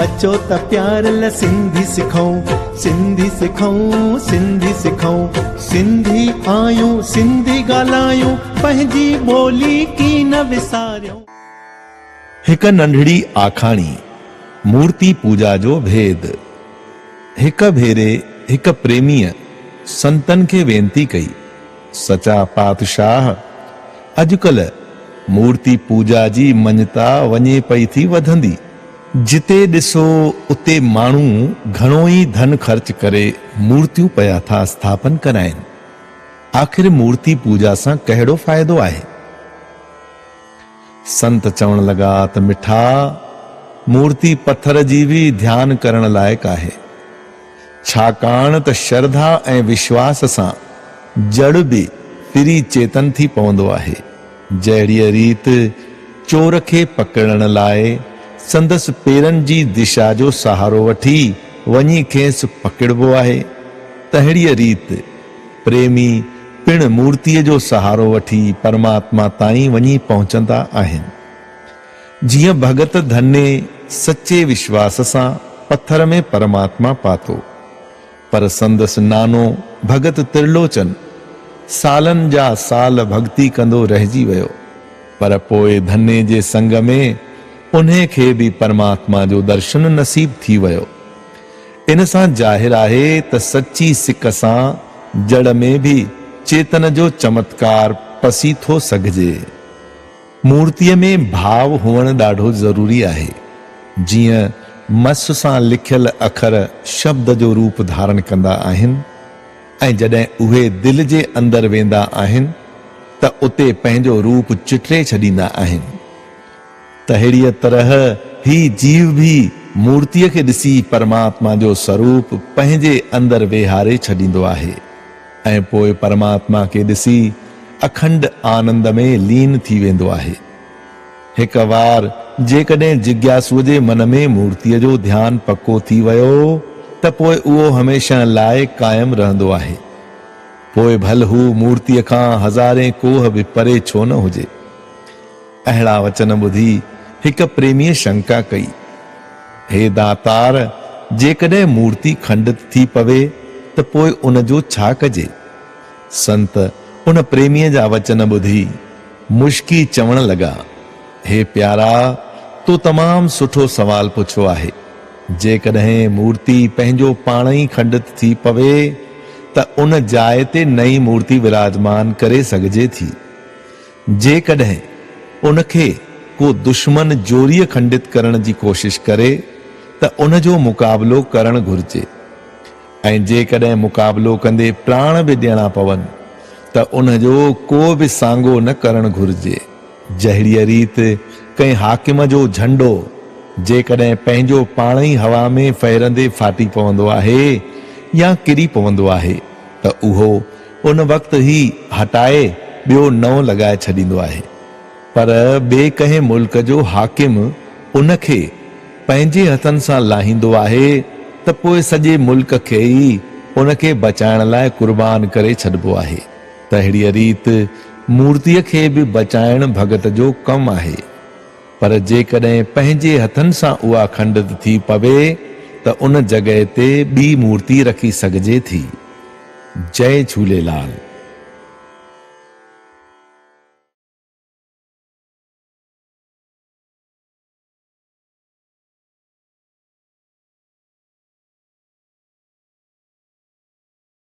अचो त प्यार ल सिंधी सिखऊं, सिंधी सिखऊं, सिंधी सिखऊं। सिंधी आयूं, सिंधी ॻाल्हायूं, पंहिंजी ॿोली की न विसारियूं। हिक नंढड़ी आखाणी, मूर्ति पूजा जो भेद। हिक भेरे हिक प्रेमीअ संतन खे वेनती कई, सचा पातशाह, अॼुकल्ह मूर्ति पूजा जी मञता वञे पई थी वधंदी। जिते ॾिसो उते माण्हू घणो ई धन ख़र्च करे मूर्तियूं पया था स्थापन कराइनि। आख़िर मूर्ति पूजा सां कहिड़ो फ़ाइदो आहे? संत चवण लॻा त मिठा, मूर्ति पत्थर जी बि ध्यान करण लाइक़ आहे, छाकाणि त श्रद्धा ऐं विश्वास सां जड़ बि फिरी चेतन थी पवंदो आहे। जहिड़ीअ रीति चोर खे पकड़ण लाइ संदसि पेरनि जी दिशा जो सहारो वठी वञी खेसि पकड़बो आहे, तहिड़ीअ रीति प्रेमी पिण मूर्तिअ जो सहारो वठी परमात्मा ताईं वञी पहुचंदा आहिनि। जीअं भगत धन्य सच्चे विश्वास सां पत्थर में परमात्मा पातो, पर संदसि नानो भगत त्रिलोचन सालनि जा साल भक्ति कंदो रहिजी वियो, पर पोइ धन्य जे संग में उन्हें खे भी परमात्मा जो दर्शन नसीब थी वियो। इन सां जाहिर आहे त सच्ची सिक सां जड़ में भी चेतन जो चमत्कार पसी थो सघजे। मूर्तिअ में भाव हुअण ॾाढो ज़रूरी आहे। जीअं मस सां लिखियल अखर शब्द जो रूप धारण कंदा आहिनि, ऐं जॾहिं उहे दिल जे अंदर वेंदा आहिनि त उते पंहिंजो रूप चिटरे छॾींदा आहिनि। तहिड़ीअ तरह ही जीव भी मूर्तिअ खे ॾिसी परमात्मा जो स्वरूप पंहिंजे अंदर वेहारे छॾींदो आहे, ऐं पोइ परमात्मा खे ॾिसी अखंड आनंद में लीन थी वेंदो आहे। हिक बार जेकॾहिं जिज्ञासुअ जे मन में मूर्तिअ जो ध्यान पक्को थी वियो त पोइ उहो हमेशह लाइ कायम रहंदो आहे। पोइ भल हू मूर्तिअ खां हज़ारे कोह बि परे छो न हुजे। अहिड़ा वचन ॿुधी हिक प्रेमीअ शंका कई, हे दातार, जेकॾहिं मूर्ति खंडित थी पवे त पोइ उन जो छा कजे? संत उन प्रेमीअ जा वचन ॿुधी मुश्की चवण लॻा, हे प्यारा, तो तमाम सुठो सवाल पुछो आहे। जेकॾहिं मूर्ति पंहिंजो पाण ई खंडित थी पवे त उन जाइ ते नई मूर्ति विराजमान करे सघजे थी। जेकॾहिं उनखे को दुश्मन जोरीअ खंडित करण जी कोशिश करे त उन जो मुक़ाबिलो करण घुर्जे, ऐं जेकॾहिं मुक़ाबिलो कंदे प्राण बि ॾियणा पवनि त उन जो को बि सांगो न करण घुर्जे। जहिड़ीअ रीति कंहिं हाकिम जो झंडो जेकॾहिं पंहिंजो पाण ई हवा में फहिरंदे फाटी पवंदो आहे या किरी पवंदो आहे त उहो उन वक़्तु ई हटाए ॿियो नओं लॻाए छॾींदो आहे। पर ॿिए कंहिं मुल्क जो हाकिम उनखे पंहिंजे हथनि सां लाहींदो आहे त पोइ सॼे मुल्क खे ई उनखे बचाइण लाइ कुर्बान करे छॾिबो आहे। तहिड़ीअ रीति मूर्तिअ खे बि बचाइण भगत जो कमु आहे, पर जेकॾहिं पंहिंजे हथनि सां उहा खंडित थी पवे त उन जॻह ते ॿी मूर्ति रखी सघजे थी। जय झूलेलाल।